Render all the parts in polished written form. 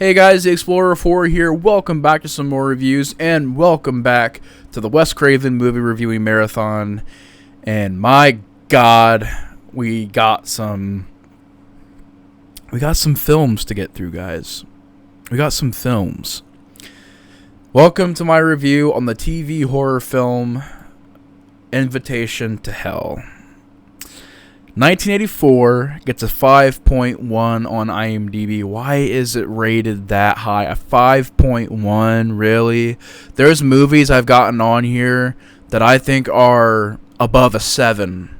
Hey guys, the Explorer 4 here. Welcome back to some more reviews, and welcome back to the Wes Craven movie reviewing marathon. And my God, we got some films to get through, guys. We got some films. Welcome to my review on the TV horror film Invitation to Hell. 1984 gets a 5.1 on IMDb. Why is it rated that high? A 5.1, really? There's movies I've gotten on here that I think are above a 7,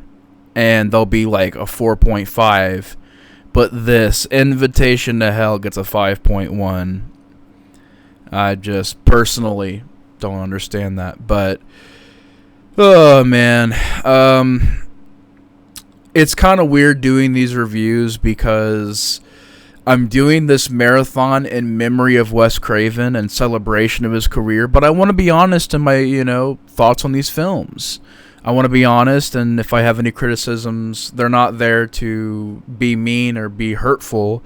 and they'll be like a 4.5. But this, Invitation to Hell, gets a 5.1. I just personally don't understand that. But, oh man. It's kind of weird doing these reviews because I'm doing this marathon in memory of Wes Craven and celebration of his career, but I want to be honest in my, thoughts on these films. I want to be honest, and if I have any criticisms, they're not there to be mean or be hurtful.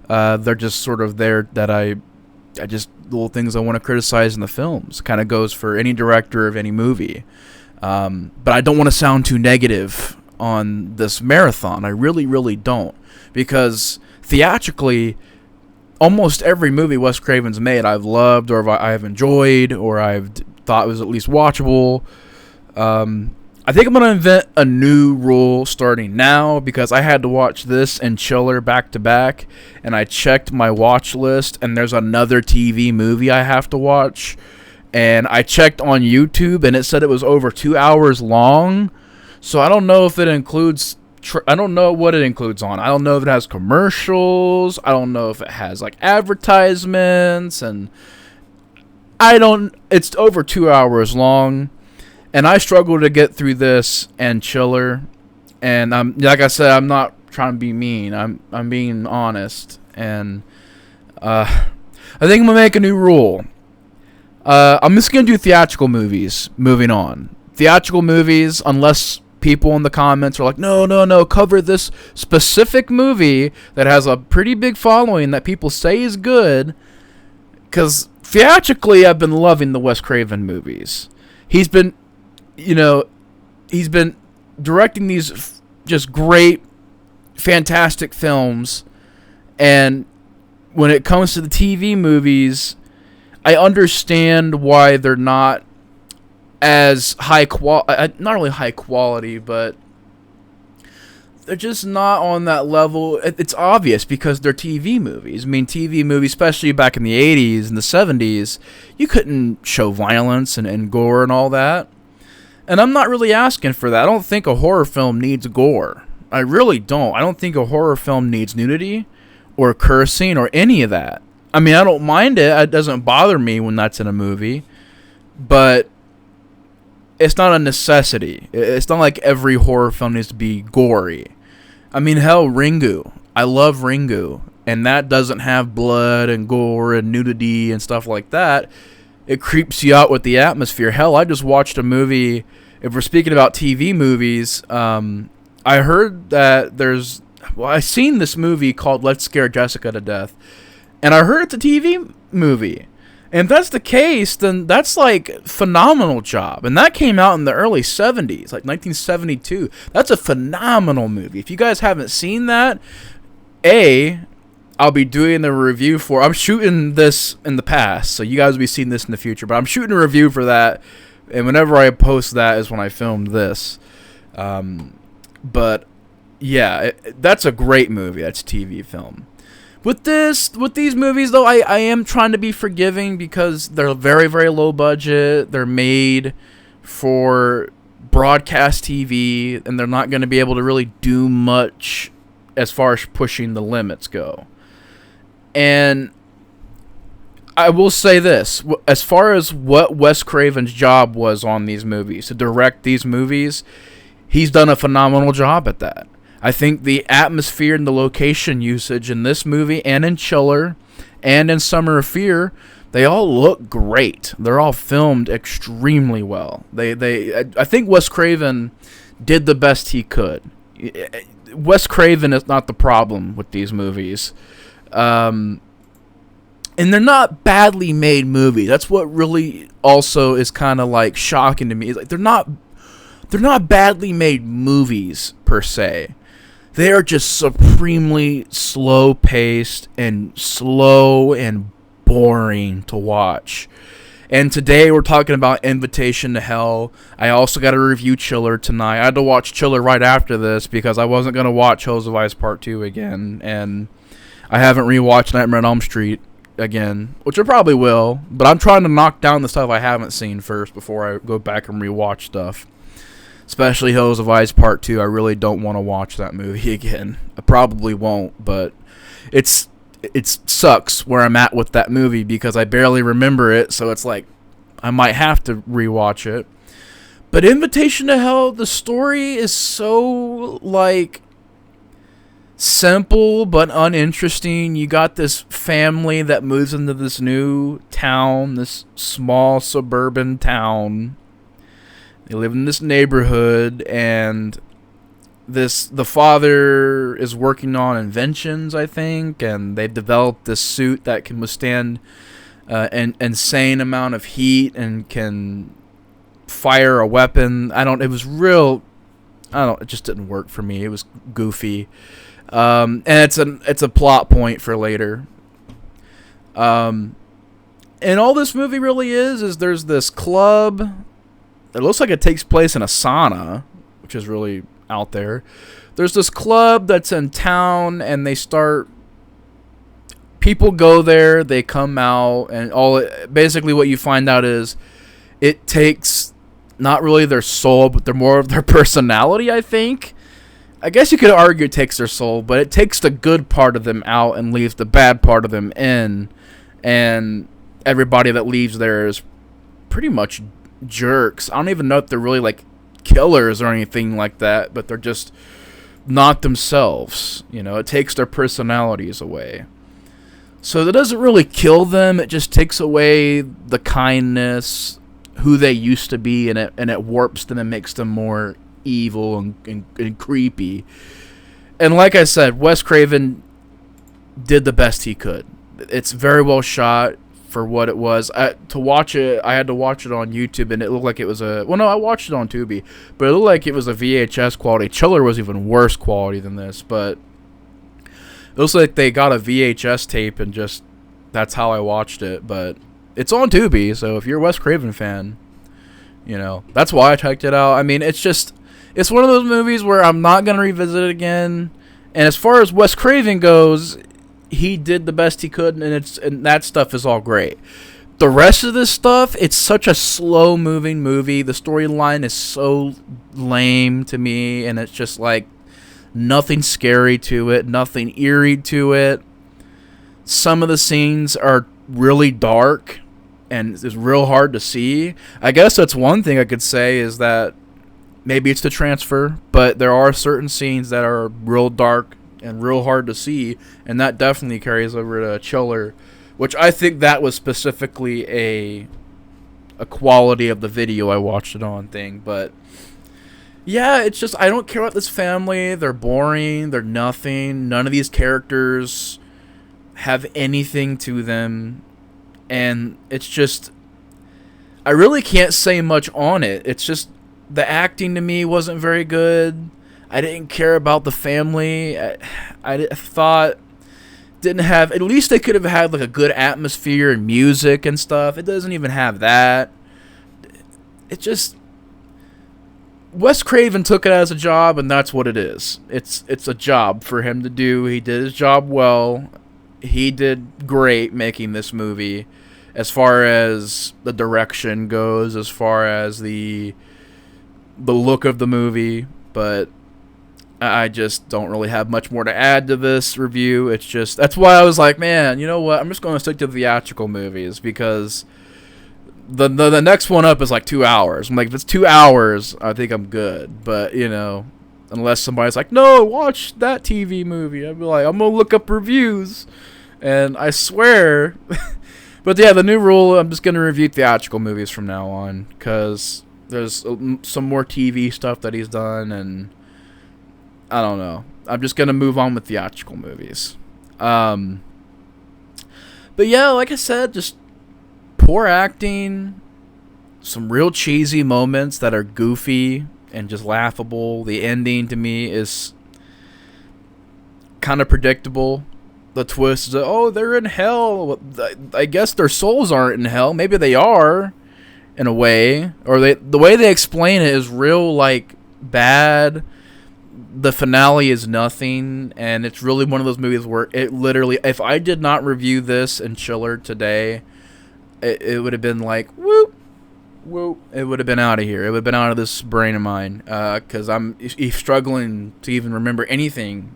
They're just sort of there that I just little things I want to criticize in the films. Kind of goes for any director of any movie. But I don't want to sound too negative on this marathon. I really, really don't, because theatrically, almost every movie Wes Craven's made I've loved, or I've enjoyed, or I've thought was at least watchable. I think I'm going to invent a new rule starting now, because I had to watch this and Chiller back to back, and I checked my watch list, and there's another TV movie I have to watch, and I checked on YouTube, and it said it was over 2 hours long. So I don't know if it includes, I don't know what it includes on. I don't know if it has commercials. I don't know if it has like advertisements, and it's over 2 hours long, and I struggle to get through this and Chiller. And like I said, I'm not trying to be mean. I'm being honest, and I think I'm gonna make a new rule. I'm just gonna do theatrical movies. Moving on, theatrical movies, unless people in the comments are like, no, cover this specific movie that has a pretty big following that people say is good. Because theatrically, I've been loving the Wes Craven movies. He's been directing these just great, fantastic films. And when it comes to the TV movies, I understand why they're not as not really high quality, but they're just not on that level. It's obvious because they're TV movies. I mean, TV movies, especially back in the 80s and the 70s, you couldn't show violence and gore and all that. And I'm not really asking for that. I don't think a horror film needs gore. I really don't. I don't think a horror film needs nudity or cursing or any of that. I mean, I don't mind it. It doesn't bother me when that's in a movie. But it's not a necessity. It's not like every horror film needs to be gory. I mean, hell, Ringu. I love Ringu. And that doesn't have blood and gore and nudity and stuff like that. It creeps you out with the atmosphere. Hell, I just watched a movie. If we're speaking about TV movies, I heard that I seen this movie called Let's Scare Jessica to Death. And I heard it's a TV movie. And if that's the case, then that's like phenomenal job. And that came out in the early 70s, like 1972. That's a phenomenal movie. If you guys haven't seen that, I'll be doing the review for. I'm shooting this in the past, so you guys will be seeing this in the future. But I'm shooting a review for that, and whenever I post that is when I filmed this. But yeah, that's a great movie. That's a TV film. With these movies, though, I am trying to be forgiving because they're very, very low budget. They're made for broadcast TV, and they're not going to be able to really do much as far as pushing the limits go. And I will say this, as far as what Wes Craven's job was on these movies, to direct these movies, he's done a phenomenal job at that. I think the atmosphere and the location usage in this movie and in Chiller and in Summer of Fear, they all look great. They're all filmed extremely well. I think Wes Craven did the best he could. Wes Craven is not the problem with these movies. And they're not badly made movies. That's what really also is kind of like shocking to me. Is like they're not badly made movies per se. They are just supremely slow paced and slow and boring to watch. And today we're talking about Invitation to Hell. I also got to review Chiller tonight. I had to watch Chiller right after this because I wasn't going to watch Hills of Ice Part 2 again. And I haven't rewatched Nightmare on Elm Street again, which I probably will. But I'm trying to knock down the stuff I haven't seen first before I go back and rewatch stuff. Especially Hills of Ice Part 2. I really don't want to watch that movie again. I probably won't, but it sucks where I'm at with that movie because I barely remember it, so it's like I might have to rewatch it. But Invitation to Hell, the story is so like simple but uninteresting. You got this family that moves into this new town, this small suburban town. They live in this neighborhood, and the father is working on inventions, I think, and they've developed this suit that can withstand an insane amount of heat and can fire a weapon. It just didn't work for me. It was goofy. And it's a plot point for later. And all this movie really is there's this club. It looks like it takes place in a sauna, which is really out there. There's this club that's in town, and people go there, they come out, and basically what you find out is it takes not really their soul, but they're more of their personality, I think. I guess you could argue it takes their soul, but it takes the good part of them out and leaves the bad part of them in, and everybody that leaves there is pretty much jerks. I don't even know if they're really like killers or anything like that, but they're just not themselves. It takes their personalities away. So that doesn't really kill them. It just takes away the kindness, who they used to be, and it warps them and makes them more evil and creepy. And like I said, Wes Craven did the best he could. It's very well shot for what it was. To watch it, I had to watch it on YouTube, and it looked like it was I watched it on Tubi, but it looked like it was a VHS quality. Chiller was even worse quality than this, but it looks like they got a VHS tape, and just that's how I watched it. But it's on Tubi, so if you're a Wes Craven fan, that's why I checked it out. I mean, it's one of those movies where I'm not going to revisit it again. And as far as Wes Craven goes, he did the best he could, and that stuff is all great. The rest of this stuff, it's such a slow-moving movie. The storyline is so lame to me, and it's just like nothing scary to it, nothing eerie to it. Some of the scenes are really dark, and it's real hard to see. I guess that's one thing I could say is that maybe it's the transfer, but there are certain scenes that are real dark and real hard to see, and that definitely carries over to Chiller, which I think that was specifically a quality of the video I watched it on thing. But yeah, it's just I don't care about this family. They're boring. They're nothing. None of these characters have anything to them, and it's just I really can't say much on it. It's just the acting to me wasn't very good. I didn't care about the family. I thought didn't have. At least they could have had like a good atmosphere and music and stuff. It doesn't even have that. It just Wes Craven took it as a job, and that's what it is. It's a job for him to do. He did his job well. He did great making this movie, as far as the direction goes, as far as the look of the movie, but I just don't really have much more to add to this review. It's just, that's why I was like, man, you know what? I'm just going to stick to theatrical movies, because the next one up is like 2 hours. I'm like, if it's 2 hours, I think I'm good. But, unless somebody's like, no, watch that TV movie, I'd be like, I'm going to look up reviews. And I swear. But yeah, the new rule, I'm just going to review theatrical movies from now on, because there's some more TV stuff that he's done, and I don't know. I'm just going to move on with theatrical movies. But But yeah, like I said, just poor acting, some real cheesy moments that are goofy and just laughable. The ending to me is kind of predictable. The twist is that, oh, they're in hell. I guess their souls aren't in hell. Maybe they are, in a way. Or the way they explain it is real, like, bad. The finale is nothing, and it's really one of those movies where it literally, if I did not review this in Chiller today, it would have been like, whoop, whoop. It would have been out of here. It would have been out of this brain of mine, because I'm struggling to even remember anything.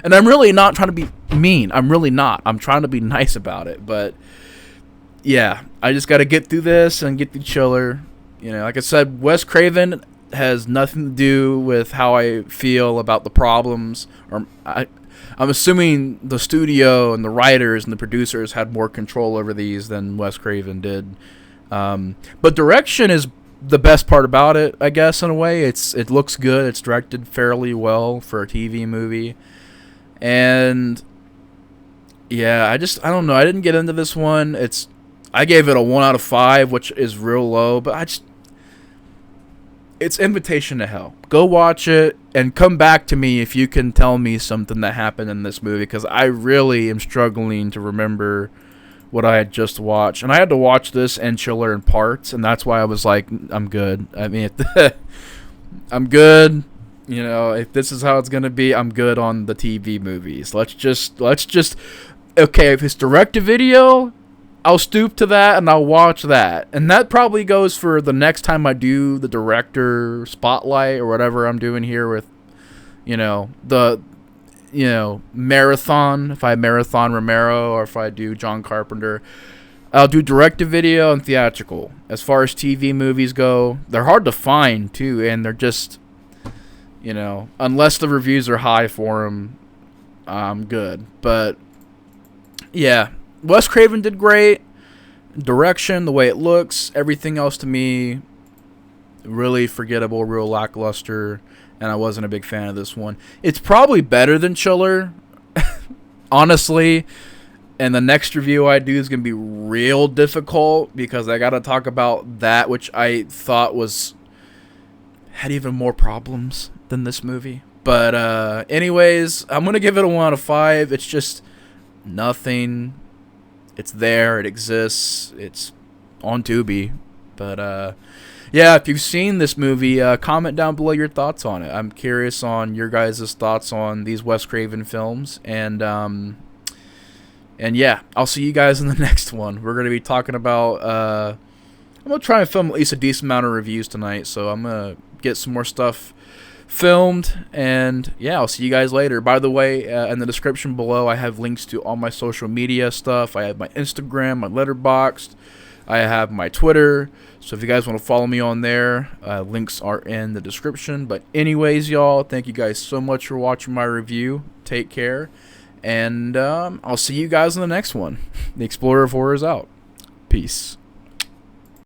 And I'm really not trying to be mean. I'm really not. I'm trying to be nice about it. But, yeah, I just got to get through this and get through Chiller. You know, like I said, Wes Craven has nothing to do with how I feel about the problems. I'm assuming the studio and the writers and the producers had more control over these than Wes Craven did. But direction is the best part about it, I guess, in a way. It looks good. It's directed fairly well for a TV movie. And yeah, I don't know. I didn't get into this one. I gave it a 1 out of 5, which is real low, but it's Invitation to Hell. Go watch it and come back to me if you can tell me something that happened in this movie, because I really am struggling to remember what I had just watched. And I had to watch this and Chiller in parts, and that's why I was like, I'm good. I mean, I'm good. You know, if this is how it's going to be, I'm good on the TV movies. Let's just, okay, if it's direct-to-video, I'll stoop to that and I'll watch that. And that probably goes for the next time I do the director spotlight or whatever I'm doing here with, marathon. If I marathon Romero or if I do John Carpenter, I'll do direct-to-video and theatrical. As far as TV movies go, they're hard to find too, and they're just, unless the reviews are high for them, I'm good. But yeah, Wes Craven did great. Direction, the way it looks, everything else to me, really forgettable, real lackluster, and I wasn't a big fan of this one. It's probably better than Chiller, honestly, and the next review I do is going to be real difficult because I got to talk about that, which I thought had even more problems than this movie. But anyways, I'm going to give it a 1 out of 5. It's just nothing. It's there. It exists. It's on Tubi. But yeah, if you've seen this movie, comment down below your thoughts on it. I'm curious on your guys' thoughts on these Wes Craven films. And yeah, I'll see you guys in the next one. We're going to be talking about... I'm going to try and film at least a decent amount of reviews tonight. So I'm going to get some more stuff filmed, and yeah, I'll see you guys later. By the way, in the description below, I have links to all my social media stuff. I have my Instagram, my Letterboxd, I have my Twitter, so if you guys want to follow me on there, links are in the description. But anyways, y'all, thank you guys so much for watching my review. Take care, and I'll see you guys in the next one. The Explorer of Horror is out. Peace.